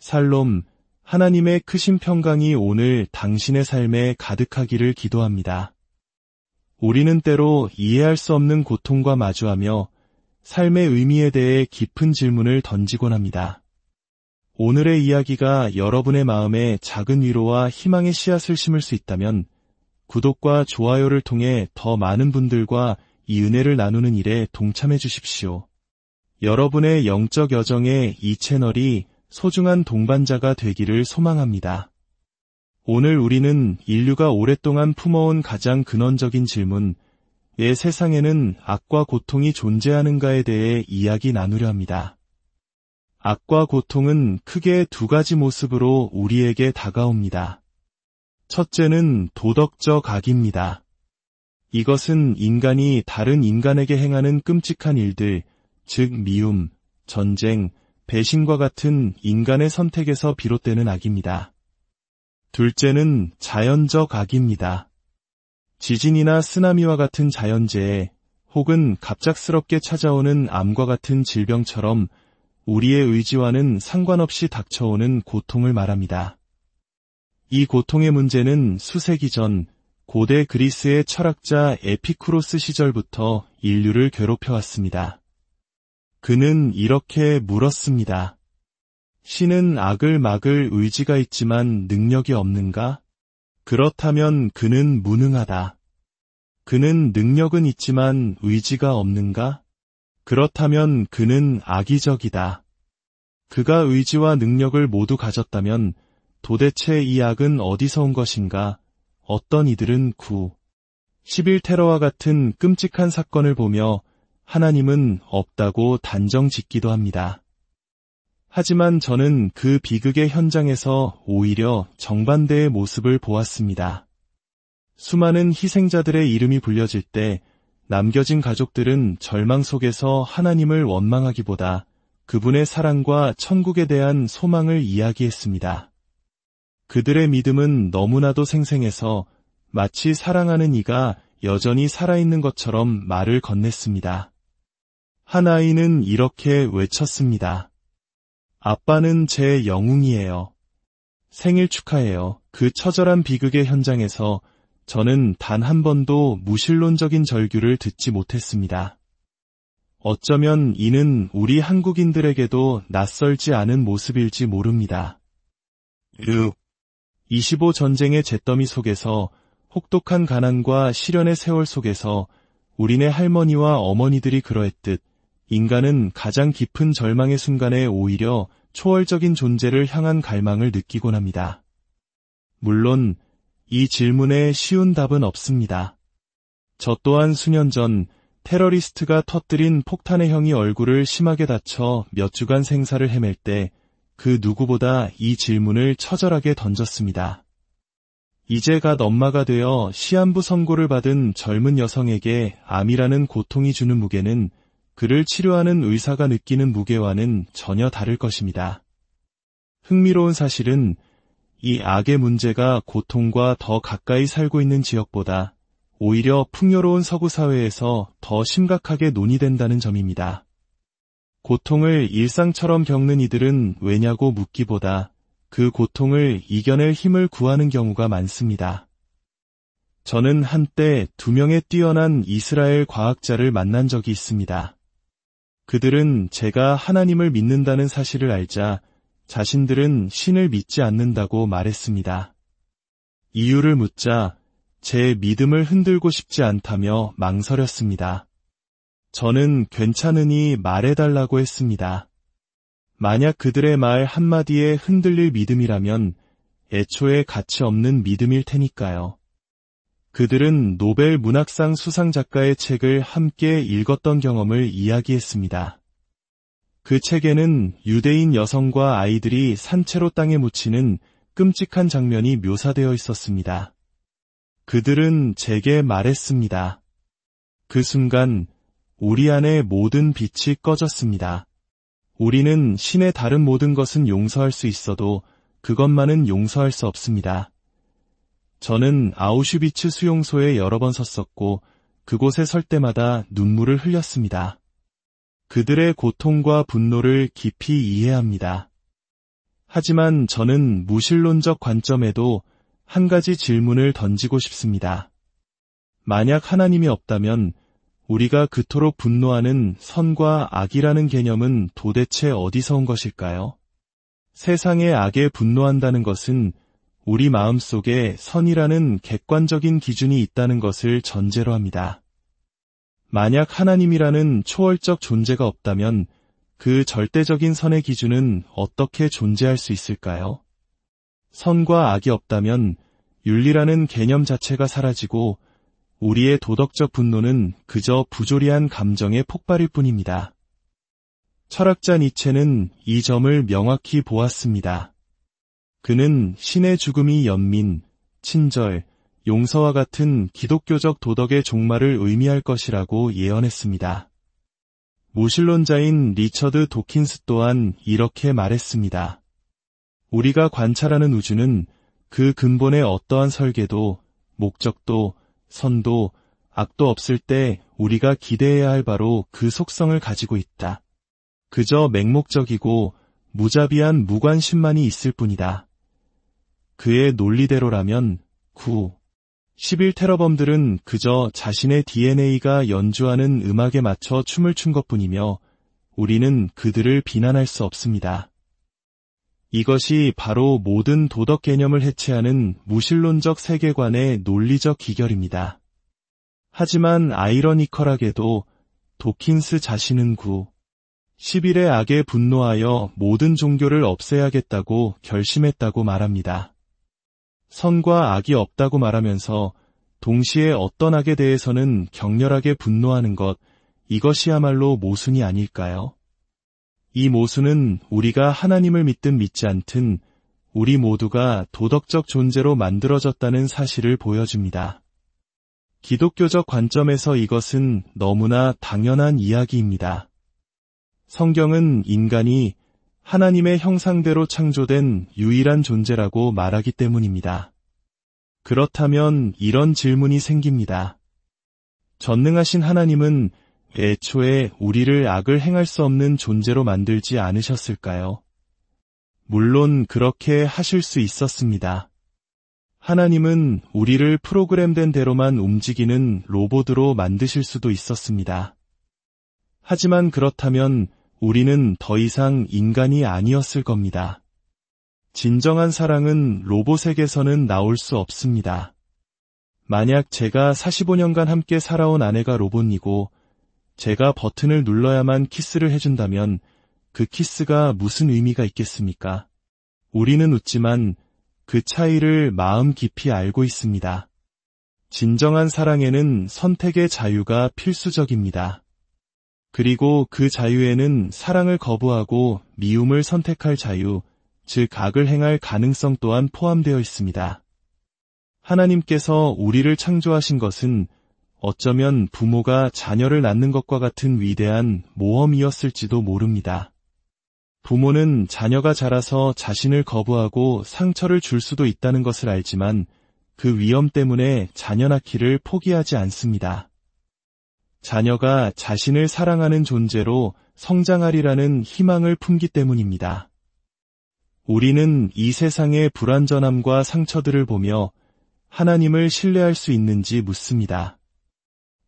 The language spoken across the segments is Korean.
살롬, 하나님의 크신 평강이 오늘 당신의 삶에 가득하기를 기도합니다. 우리는 때로 이해할 수 없는 고통과 마주하며 삶의 의미에 대해 깊은 질문을 던지곤 합니다. 오늘의 이야기가 여러분의 마음에 작은 위로와 희망의 씨앗을 심을 수 있다면 구독과 좋아요를 통해 더 많은 분들과 이 은혜를 나누는 일에 동참해 주십시오. 여러분의 영적 여정에 이 채널이 소중한 동반자가 되기를 소망합니다. 오늘 우리는 인류가 오랫동안 품어온 가장 근원적인 질문, 왜 세상에는 악과 고통이 존재하는가에 대해 이야기 나누려 합니다. 악과 고통은 크게 두 가지 모습으로 우리에게 다가옵니다. 첫째는 도덕적 악입니다. 이것은 인간이 다른 인간에게 행하는 끔찍한 일들, 즉 미움, 전쟁, 배신과 같은 인간의 선택에서 비롯되는 악입니다. 둘째는 자연적 악입니다. 지진이나 쓰나미와 같은 자연재해, 혹은 갑작스럽게 찾아오는 암과 같은 질병처럼 우리의 의지와는 상관없이 닥쳐오는 고통을 말합니다. 이 고통의 문제는 수세기 전 고대 그리스의 철학자 에피쿠로스 시절부터 인류를 괴롭혀왔습니다. 그는 이렇게 물었습니다. 신은 악을 막을 의지가 있지만 능력이 없는가? 그렇다면 그는 무능하다. 그는 능력은 있지만 의지가 없는가? 그렇다면 그는 악의적이다. 그가 의지와 능력을 모두 가졌다면 도대체 이 악은 어디서 온 것인가? 어떤 이들은 9.11 테러와 같은 끔찍한 사건을 보며 하나님은 없다고 단정 짓기도 합니다. 하지만 저는 그 비극의 현장에서 오히려 정반대의 모습을 보았습니다. 수많은 희생자들의 이름이 불려질 때 남겨진 가족들은 절망 속에서 하나님을 원망하기보다 그분의 사랑과 천국에 대한 소망을 이야기했습니다. 그들의 믿음은 너무나도 생생해서 마치 사랑하는 이가 여전히 살아있는 것처럼 말을 건넸습니다. 한 아이는 이렇게 외쳤습니다. 아빠는 제 영웅이에요. 생일 축하해요. 그 처절한 비극의 현장에서 저는 단 한 번도 무신론적인 절규를 듣지 못했습니다. 어쩌면 이는 우리 한국인들에게도 낯설지 않은 모습일지 모릅니다. 25 전쟁의 잿더미 속에서 혹독한 가난과 시련의 세월 속에서 우리네 할머니와 어머니들이 그러했듯 인간은 가장 깊은 절망의 순간에 오히려 초월적인 존재를 향한 갈망을 느끼곤 합니다. 물론 이 질문에 쉬운 답은 없습니다. 저 또한 수년 전 테러리스트가 터뜨린 폭탄의 형이 얼굴을 심하게 다쳐 몇 주간 생사를 헤맬 때 그 누구보다 이 질문을 처절하게 던졌습니다. 이제 갓 엄마가 되어 시한부 선고를 받은 젊은 여성에게 암이라는 고통이 주는 무게는 그를 치료하는 의사가 느끼는 무게와는 전혀 다를 것입니다. 흥미로운 사실은 이 악의 문제가 고통과 더 가까이 살고 있는 지역보다 오히려 풍요로운 서구 사회에서 더 심각하게 논의된다는 점입니다. 고통을 일상처럼 겪는 이들은 왜냐고 묻기보다 그 고통을 이겨낼 힘을 구하는 경우가 많습니다. 저는 한때 2명의 뛰어난 이스라엘 과학자를 만난 적이 있습니다. 그들은 제가 하나님을 믿는다는 사실을 알자 자신들은 신을 믿지 않는다고 말했습니다. 이유를 묻자 제 믿음을 흔들고 싶지 않다며 망설였습니다. 저는 괜찮으니 말해달라고 했습니다. 만약 그들의 말 한마디에 흔들릴 믿음이라면 애초에 가치 없는 믿음일 테니까요. 그들은 노벨 문학상 수상 작가의 책을 함께 읽었던 경험을 이야기했습니다. 그 책에는 유대인 여성과 아이들이 산채로 땅에 묻히는 끔찍한 장면이 묘사되어 있었습니다. 그들은 제게 말했습니다. 그 순간 우리 안에 모든 빛이 꺼졌습니다. 우리는 신의 다른 모든 것은 용서할 수 있어도 그것만은 용서할 수 없습니다. 저는 아우슈비츠 수용소에 여러 번 섰었고 그곳에 설 때마다 눈물을 흘렸습니다. 그들의 고통과 분노를 깊이 이해합니다. 하지만 저는 무신론적 관점에도 한 가지 질문을 던지고 싶습니다. 만약 하나님이 없다면 우리가 그토록 분노하는 선과 악이라는 개념은 도대체 어디서 온 것일까요? 세상의 악에 분노한다는 것은 우리 마음속에 선이라는 객관적인 기준이 있다는 것을 전제로 합니다. 만약 하나님이라는 초월적 존재가 없다면 그 절대적인 선의 기준은 어떻게 존재할 수 있을까요? 선과 악이 없다면 윤리라는 개념 자체가 사라지고 우리의 도덕적 분노는 그저 부조리한 감정의 폭발일 뿐입니다. 철학자 니체는 이 점을 명확히 보았습니다. 그는 신의 죽음이 연민, 친절, 용서와 같은 기독교적 도덕의 종말을 의미할 것이라고 예언했습니다. 무신론자인 리처드 도킨스 또한 이렇게 말했습니다. 우리가 관찰하는 우주는 그 근본에 어떠한 설계도, 목적도, 선도, 악도 없을 때 우리가 기대해야 할 바로 그 속성을 가지고 있다. 그저 맹목적이고 무자비한 무관심만이 있을 뿐이다. 그의 논리대로라면 11 테러범들은 그저 자신의 DNA가 연주하는 음악에 맞춰 춤을 춘 것뿐이며 우리는 그들을 비난할 수 없습니다. 이것이 바로 모든 도덕 개념을 해체하는 무신론적 세계관의 논리적 기결입니다. 하지만 아이러니컬하게도 도킨스 자신은 11의 악에 분노하여 모든 종교를 없애야겠다고 결심했다고 말합니다. 선과 악이 없다고 말하면서 동시에 어떤 악에 대해서는 격렬하게 분노하는 것, 이것이야말로 모순이 아닐까요? 이 모순은 우리가 하나님을 믿든 믿지 않든 우리 모두가 도덕적 존재로 만들어졌다는 사실을 보여줍니다. 기독교적 관점에서 이것은 너무나 당연한 이야기입니다. 성경은 인간이 하나님의 형상대로 창조된 유일한 존재라고 말하기 때문입니다. 그렇다면 이런 질문이 생깁니다. 전능하신 하나님은 애초에 우리를 악을 행할 수 없는 존재로 만들지 않으셨을까요? 물론 그렇게 하실 수 있었습니다. 하나님은 우리를 프로그램된 대로만 움직이는 로봇으로 만드실 수도 있었습니다. 하지만 그렇다면 우리는 더 이상 인간이 아니었을 겁니다. 진정한 사랑은 로봇에게서는 나올 수 없습니다. 만약 제가 45년간 함께 살아온 아내가 로봇이고 제가 버튼을 눌러야만 키스를 해준다면 그 키스가 무슨 의미가 있겠습니까? 우리는 웃지만 그 차이를 마음 깊이 알고 있습니다. 진정한 사랑에는 선택의 자유가 필수적입니다. 그리고 그 자유에는 사랑을 거부하고 미움을 선택할 자유, 즉 악을 행할 가능성 또한 포함되어 있습니다. 하나님께서 우리를 창조하신 것은 어쩌면 부모가 자녀를 낳는 것과 같은 위대한 모험이었을지도 모릅니다. 부모는 자녀가 자라서 자신을 거부하고 상처를 줄 수도 있다는 것을 알지만 그 위험 때문에 자녀 낳기를 포기하지 않습니다. 자녀가 자신을 사랑하는 존재로 성장하리라는 희망을 품기 때문입니다. 우리는 이 세상의 불완전함과 상처들을 보며 하나님을 신뢰할 수 있는지 묻습니다.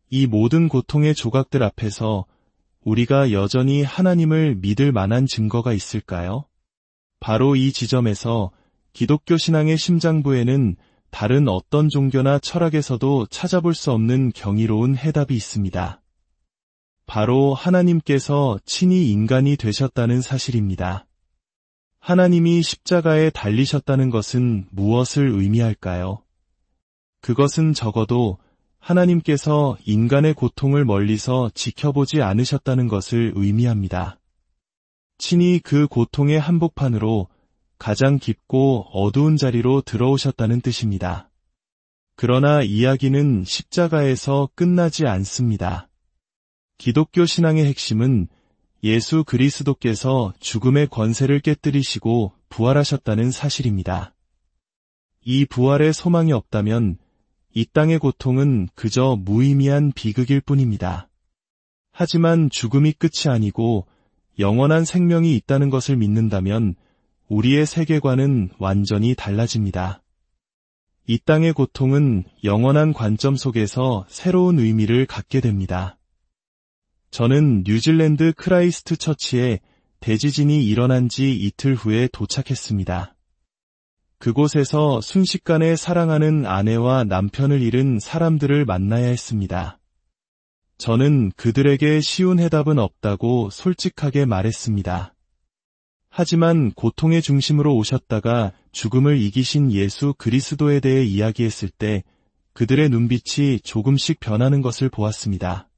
이 모든 고통의 조각들 앞에서 우리가 여전히 하나님을 믿을 만한 증거가 있을까요? 바로 이 지점에서 기독교 신앙의 심장부에는 다른 어떤 종교나 철학에서도 찾아볼 수 없는 경이로운 해답이 있습니다. 바로 하나님께서 친히 인간이 되셨다는 사실입니다. 하나님이 십자가에 달리셨다는 것은 무엇을 의미할까요? 그것은 적어도 하나님께서 인간의 고통을 멀리서 지켜보지 않으셨다는 것을 의미합니다. 친히 그 고통의 한복판으로 가장 깊고 어두운 자리로 들어오셨다는 뜻입니다. 그러나 이야기는 십자가에서 끝나지 않습니다. 기독교 신앙의 핵심은 예수 그리스도께서 죽음의 권세를 깨뜨리시고 부활하셨다는 사실입니다. 이 부활의 소망이 없다면 이 땅의 고통은 그저 무의미한 비극일 뿐입니다. 하지만 죽음이 끝이 아니고 영원한 생명이 있다는 것을 믿는다면 우리의 세계관은 완전히 달라집니다. 이 땅의 고통은 영원한 관점 속에서 새로운 의미를 갖게 됩니다. 저는 뉴질랜드 크라이스트 처치에 대지진이 일어난 지 이틀 후에 도착했습니다. 그곳에서 순식간에 사랑하는 아내와 남편을 잃은 사람들을 만나야 했습니다. 저는 그들에게 쉬운 해답은 없다고 솔직하게 말했습니다. 하지만 고통의 중심으로 오셨다가 죽음을 이기신 예수 그리스도에 대해 이야기했을 때 그들의 눈빛이 조금씩 변하는 것을 보았습니다.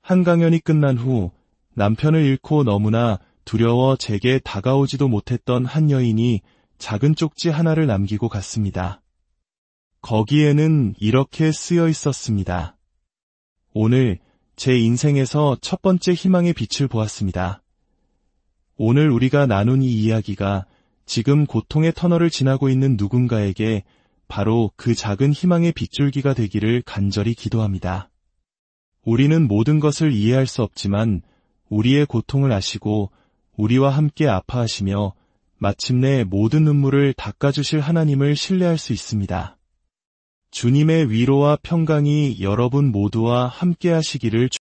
한 강연이 끝난 후 남편을 잃고 너무나 두려워 제게 다가오지도 못했던 한 여인이 작은 쪽지 하나를 남기고 갔습니다. 거기에는 이렇게 쓰여 있었습니다. 오늘 제 인생에서 첫 번째 희망의 빛을 보았습니다. 오늘 우리가 나눈 이 이야기가 지금 고통의 터널을 지나고 있는 누군가에게 바로 그 작은 희망의 빗줄기가 되기를 간절히 기도합니다. 우리는 모든 것을 이해할 수 없지만 우리의 고통을 아시고 우리와 함께 아파하시며 마침내 모든 눈물을 닦아주실 하나님을 신뢰할 수 있습니다. 주님의 위로와 평강이 여러분 모두와 함께 하시기를